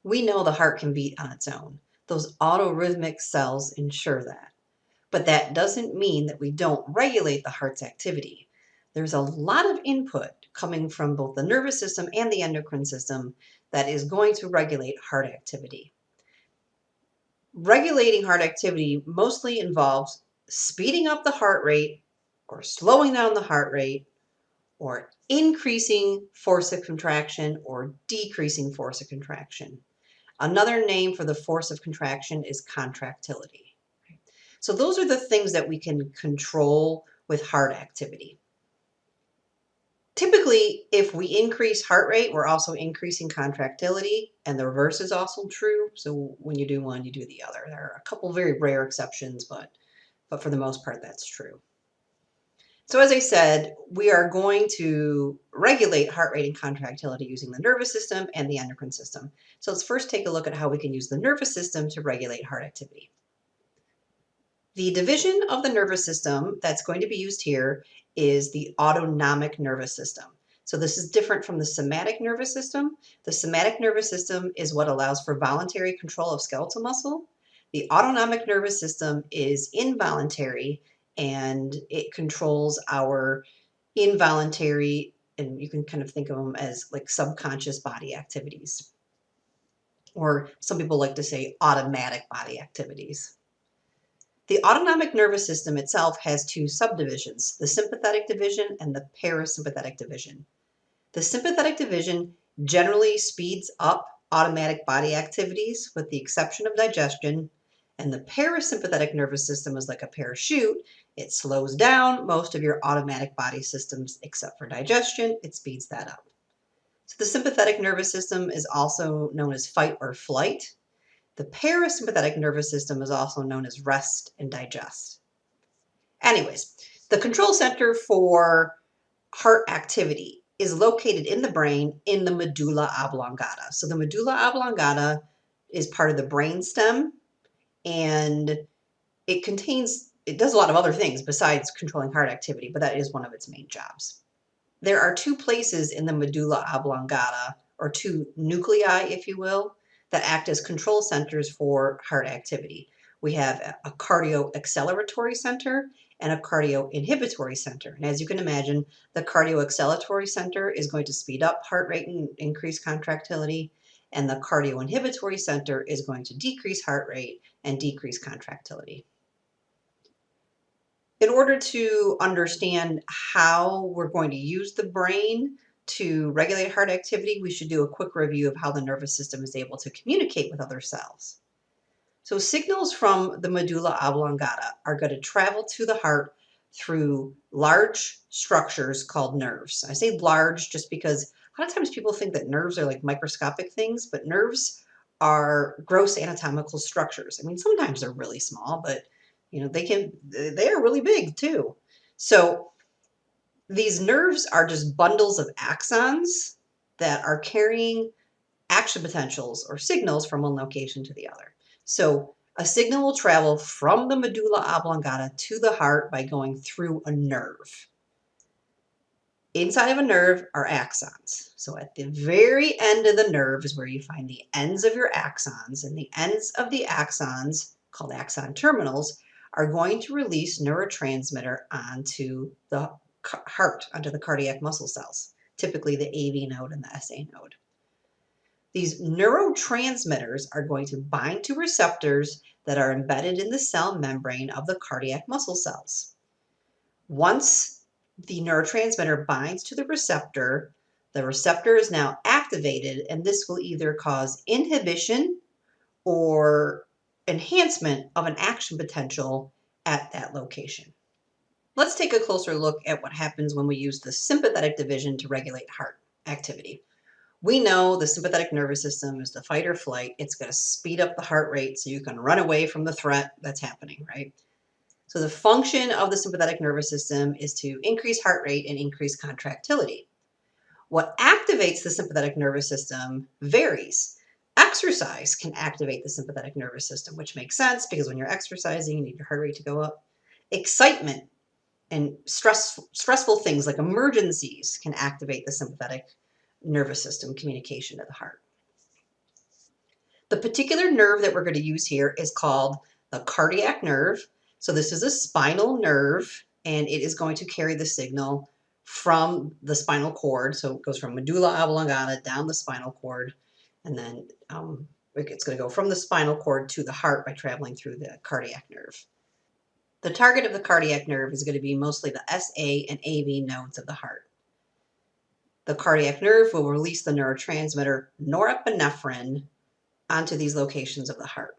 We know the heart can beat on its own. Those autorhythmic cells ensure that. But that doesn't mean that we don't regulate the heart's activity. There's a lot of input coming from both the nervous system and the endocrine system that is going to regulate heart activity. Regulating heart activity mostly involves speeding up the heart rate or slowing down the heart rate or increasing force of contraction or decreasing force of contraction. Another name for the force of contraction is contractility. So those are the things that we can control with heart activity. Typically, if we increase heart rate, we're also increasing contractility, and the reverse is also true. So when you do one, you do the other. There are a couple very rare exceptions, but for the most part, that's true. So as I said, we are going to regulate heart rate and contractility using the nervous system and the endocrine system. So let's first take a look at how we can use the nervous system to regulate heart activity. The division of the nervous system that's going to be used here is the autonomic nervous system. So this is different from the somatic nervous system. The somatic nervous system is what allows for voluntary control of skeletal muscle. The autonomic nervous system is involuntary, and it controls our involuntary, and you can kind of think of them as like subconscious body activities. Or some people like to say automatic body activities. The autonomic nervous system itself has two subdivisions, the sympathetic division and the parasympathetic division. The sympathetic division generally speeds up automatic body activities with the exception of digestion, and the parasympathetic nervous system is like a parachute. It slows down most of your automatic body systems except for digestion. It speeds that up. So the sympathetic nervous system is also known as fight or flight. The parasympathetic nervous system is also known as rest and digest. Anyways, the control center for heart activity is located in the brain in the medulla oblongata. So the medulla oblongata is part of the brain stem, and it does a lot of other things besides controlling heart activity, but that is one of its main jobs. There are two places in the medulla oblongata, or two nuclei, if you will, that act as control centers for heart activity. We have a cardio-acceleratory center and a cardio-inhibitory center. And as you can imagine, the cardio-acceleratory center is going to speed up heart rate and increase contractility, and the cardio-inhibitory center is going to decrease heart rate and decrease contractility. In order to understand how we're going to use the brain to regulate heart activity, we should do a quick review of how the nervous system is able to communicate with other cells. So signals from the medulla oblongata are going to travel to the heart through large structures called nerves. I say large just because a lot of times people think that nerves are like microscopic things, but nerves are gross anatomical structures. I mean, sometimes they're really small, but you know, they are really big too. So these nerves are just bundles of axons that are carrying action potentials or signals from one location to the other. So a signal will travel from the medulla oblongata to the heart by going through a nerve. Inside of a nerve are axons. So at the very end of the nerve is where you find the ends of your axons, and the ends of the axons, called axon terminals, are going to release neurotransmitter onto the heart, onto the cardiac muscle cells, typically the AV node and the SA node. These neurotransmitters are going to bind to receptors that are embedded in the cell membrane of the cardiac muscle cells. Once the neurotransmitter binds to the receptor is now activated, and this will either cause inhibition or enhancement of an action potential at that location. Let's take a closer look at what happens when we use the sympathetic division to regulate heart activity. We know the sympathetic nervous system is the fight or flight. It's going to speed up the heart rate so you can run away from the threat that's happening, right? So the function of the sympathetic nervous system is to increase heart rate and increase contractility. What activates the sympathetic nervous system varies. Exercise can activate the sympathetic nervous system, which makes sense because when you're exercising, you need your heart rate to go up. Excitement and stressful things like emergencies can activate the sympathetic nervous system communication to the heart. The particular nerve that we're going to use here is called the cardiac nerve. So this is a spinal nerve, and it is going to carry the signal from the spinal cord. So it goes from medulla oblongata down the spinal cord, and then it's going to go from the spinal cord to the heart by traveling through the cardiac nerve. The target of the cardiac nerve is going to be mostly the SA and AV nodes of the heart. The cardiac nerve will release the neurotransmitter norepinephrine onto these locations of the heart.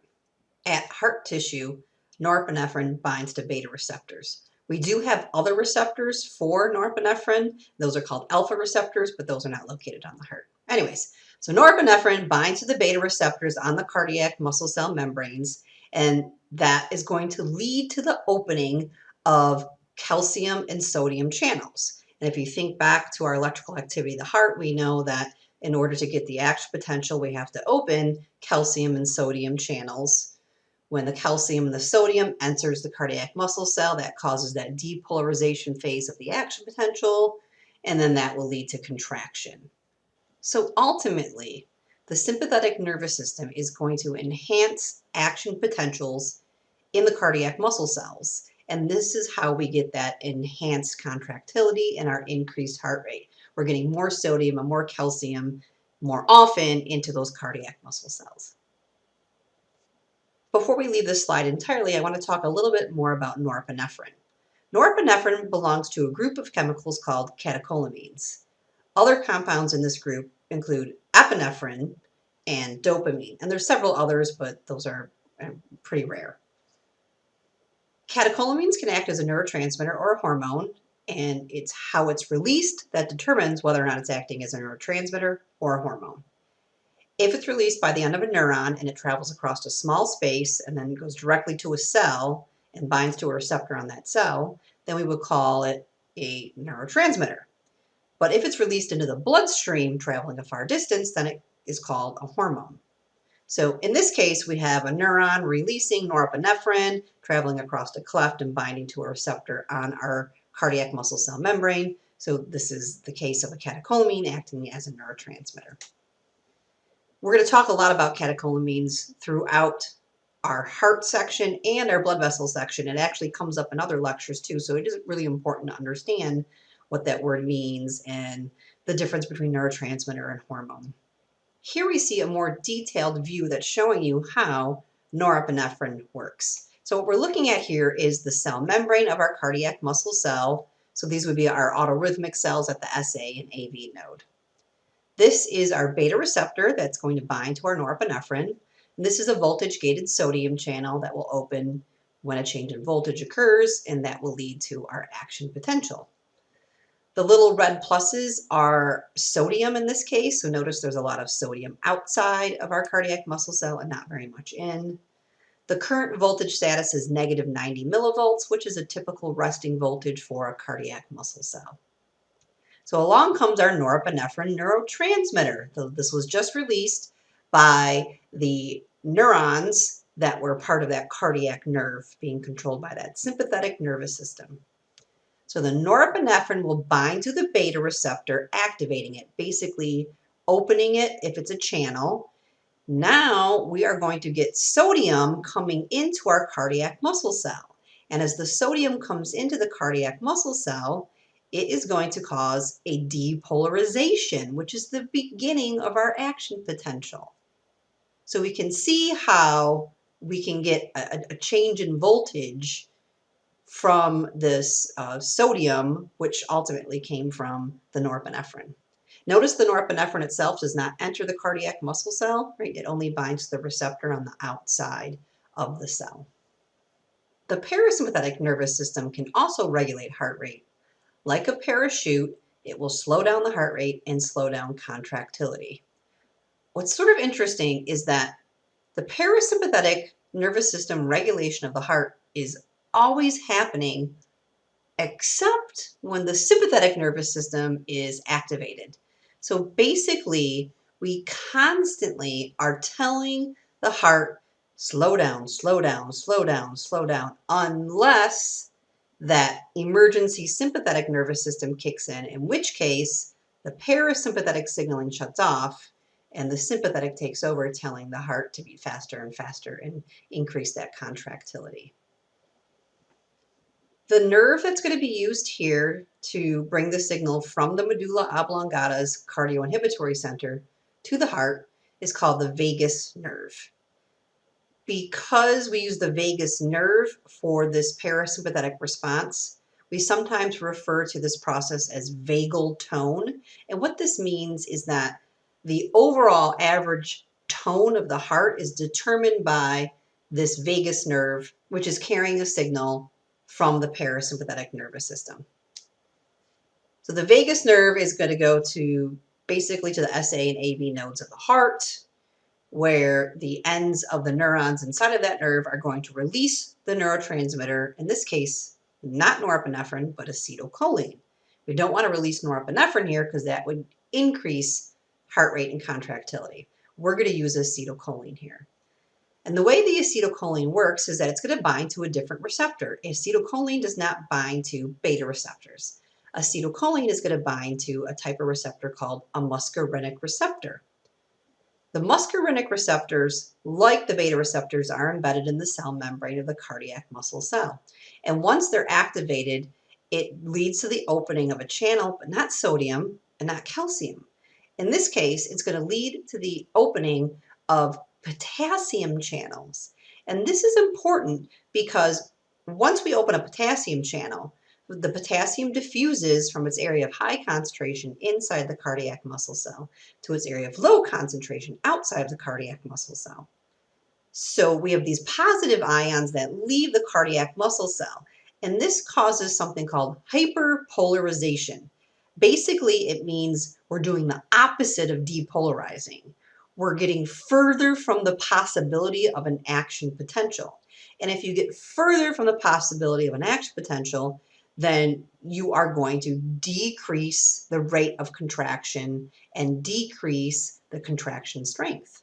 At heart tissue, norepinephrine binds to beta receptors. We do have other receptors for norepinephrine. Those are called alpha receptors, but those are not located on the heart. Anyways, so norepinephrine binds to the beta receptors on the cardiac muscle cell membranes, and that is going to lead to the opening of calcium and sodium channels. And if you think back to our electrical activity of the heart, we know that in order to get the action potential, we have to open calcium and sodium channels. When the calcium and the sodium enters the cardiac muscle cell, that causes that depolarization phase of the action potential, and then that will lead to contraction. So ultimately, the sympathetic nervous system is going to enhance action potentials in the cardiac muscle cells. And this is how we get that enhanced contractility and our increased heart rate. We're getting more sodium and more calcium more often into those cardiac muscle cells. Before we leave this slide entirely, I want to talk a little bit more about norepinephrine. Norepinephrine belongs to a group of chemicals called catecholamines. Other compounds in this group include epinephrine and dopamine, and there's several others, but those are pretty rare. Catecholamines can act as a neurotransmitter or a hormone, and it's how it's released that determines whether or not it's acting as a neurotransmitter or a hormone. If it's released by the end of a neuron and it travels across a small space and then goes directly to a cell and binds to a receptor on that cell, then we would call it a neurotransmitter. But if it's released into the bloodstream traveling a far distance, then it is called a hormone. So in this case, we have a neuron releasing norepinephrine, traveling across a cleft and binding to a receptor on our cardiac muscle cell membrane. So this is the case of a catecholamine acting as a neurotransmitter. We're going to talk a lot about catecholamines throughout our heart section and our blood vessel section. It actually comes up in other lectures too, so it is really important to understand what that word means and the difference between neurotransmitter and hormone. Here we see a more detailed view that's showing you how norepinephrine works. So what we're looking at here is the cell membrane of our cardiac muscle cell. So these would be our autorhythmic cells at the SA and AV node. This is our beta receptor that's going to bind to our norepinephrine. And this is a voltage-gated sodium channel that will open when a change in voltage occurs, and that will lead to our action potential. The little red pluses are sodium in this case, so notice there's a lot of sodium outside of our cardiac muscle cell and not very much in. The current voltage status is negative 90 millivolts, which is a typical resting voltage for a cardiac muscle cell. So along comes our norepinephrine neurotransmitter. This was just released by the neurons that were part of that cardiac nerve being controlled by that sympathetic nervous system. So the norepinephrine will bind to the beta receptor, activating it, basically opening it if it's a channel. Now we are going to get sodium coming into our cardiac muscle cell. And as the sodium comes into the cardiac muscle cell, it is going to cause a depolarization, which is the beginning of our action potential. So we can see how we can get a change in voltage from this sodium, which ultimately came from the norepinephrine. Notice the norepinephrine itself does not enter the cardiac muscle cell, right? It only binds to the receptor on the outside of the cell. The parasympathetic nervous system can also regulate heart rate. Like a parachute, it will slow down the heart rate and slow down contractility. What's sort of interesting is that the parasympathetic nervous system regulation of the heart is always happening except when the sympathetic nervous system is activated. So basically, we constantly are telling the heart, slow down, slow down, slow down, slow down, unless that emergency sympathetic nervous system kicks in which case the parasympathetic signaling shuts off and the sympathetic takes over, telling the heart to beat faster and faster and increase that contractility. The nerve that's going to be used here to bring the signal from the medulla oblongata's cardioinhibitory center to the heart is called the vagus nerve. Because we use the vagus nerve for this parasympathetic response, we sometimes refer to this process as vagal tone. And what this means is that the overall average tone of the heart is determined by this vagus nerve, which is carrying a signal from the parasympathetic nervous system. So the vagus nerve is going to go to basically to the SA and AB nodes of the heart, where the ends of the neurons inside of that nerve are going to release the neurotransmitter, in this case, not norepinephrine, but acetylcholine. We don't want to release norepinephrine here because that would increase heart rate and contractility. We're going to use acetylcholine here. And the way the acetylcholine works is that it's going to bind to a different receptor. Acetylcholine does not bind to beta receptors. Acetylcholine is going to bind to a type of receptor called a muscarinic receptor. The muscarinic receptors, like the beta receptors, are embedded in the cell membrane of the cardiac muscle cell. And once they're activated, it leads to the opening of a channel, but not sodium and not calcium. In this case, it's going to lead to the opening of potassium channels. And this is important because once we open a potassium channel, the potassium diffuses from its area of high concentration inside the cardiac muscle cell to its area of low concentration outside of the cardiac muscle cell. So we have these positive ions that leave the cardiac muscle cell, and this causes something called hyperpolarization. Basically, it means we're doing the opposite of depolarizing. We're getting further from the possibility of an action potential. And if you get further from the possibility of an action potential, then you are going to decrease the rate of contraction and decrease the contraction strength.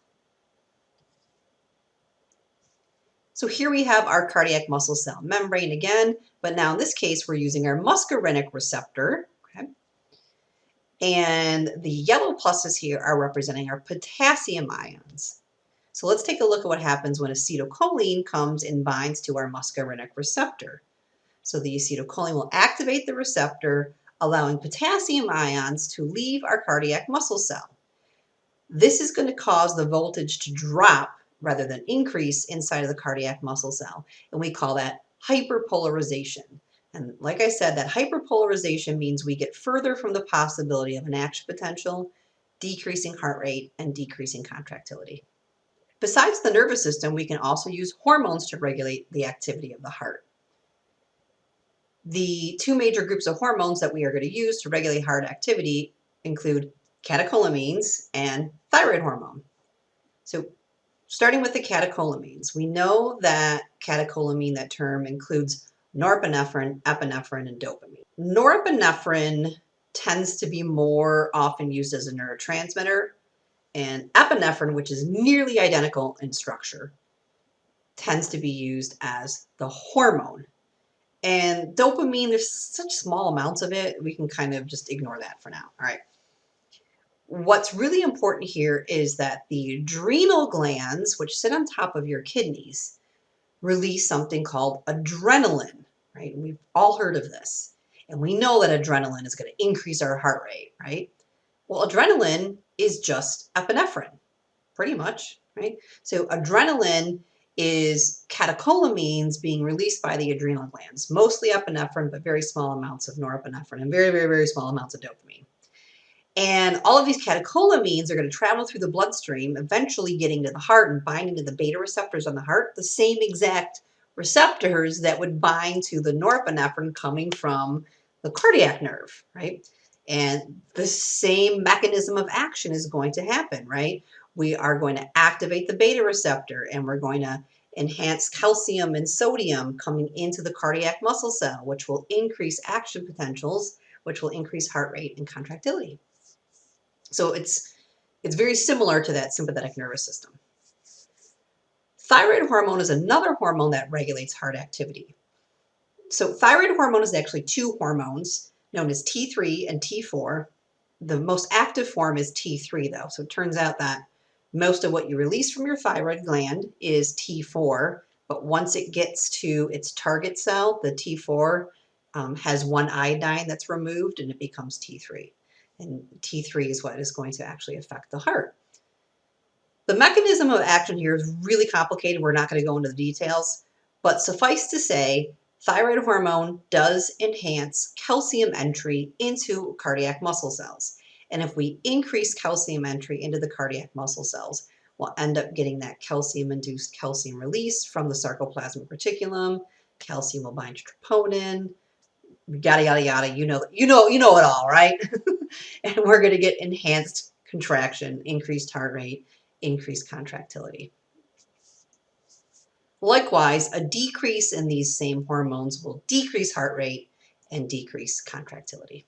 So here we have our cardiac muscle cell membrane again, but now in this case, we're using our muscarinic receptor. Okay? And the yellow pluses here are representing our potassium ions. So let's take a look at what happens when acetylcholine comes and binds to our muscarinic receptor. So the acetylcholine will activate the receptor, allowing potassium ions to leave our cardiac muscle cell. This is going to cause the voltage to drop rather than increase inside of the cardiac muscle cell, and we call that hyperpolarization. And like I said, that hyperpolarization means we get further from the possibility of an action potential, decreasing heart rate, and decreasing contractility. Besides the nervous system, we can also use hormones to regulate the activity of the heart. The two major groups of hormones that we are going to use to regulate heart activity include catecholamines and thyroid hormone. So starting with the catecholamines, we know that catecholamine, that term, includes norepinephrine, epinephrine, and dopamine. Norepinephrine tends to be more often used as a neurotransmitter, and epinephrine, which is nearly identical in structure, tends to be used as the hormone. And dopamine, there's such small amounts of it, we can kind of just ignore that for now. All right. What's really important here is that the adrenal glands, which sit on top of your kidneys, release something called adrenaline, right? And we've all heard of this. And we know that adrenaline is going to increase our heart rate, right? Well, adrenaline is just epinephrine, pretty much, right? So adrenaline is catecholamines being released by the adrenal glands, mostly epinephrine, but very small amounts of norepinephrine and very, very, very small amounts of dopamine. And all of these catecholamines are going to travel through the bloodstream, eventually getting to the heart and binding to the beta receptors on the heart, the same exact receptors that would bind to the norepinephrine coming from the cardiac nerve, right? And the same mechanism of action is going to happen, right? We are going to activate the beta receptor, and we're going to enhance calcium and sodium coming into the cardiac muscle cell, which will increase action potentials, which will increase heart rate and contractility. So it's very similar to that sympathetic nervous system. Thyroid hormone is another hormone that regulates heart activity. So thyroid hormone is actually two hormones known as T3 and T4. The most active form is T3 though. So it turns out that most of what you release from your thyroid gland is T4, but once it gets to its target cell, the T4 has one iodine that's removed and it becomes T3. And T3 is what is going to actually affect the heart. The mechanism of action here is really complicated. We're not going to go into the details, but suffice to say, thyroid hormone does enhance calcium entry into cardiac muscle cells. And if we increase calcium entry into the cardiac muscle cells, we'll end up getting that calcium-induced calcium release from the sarcoplasmic reticulum. Calcium will bind to troponin, yada yada yada. You know it all, right? And we're going to get enhanced contraction, increased heart rate, increased contractility. Likewise, a decrease in these same hormones will decrease heart rate and decrease contractility.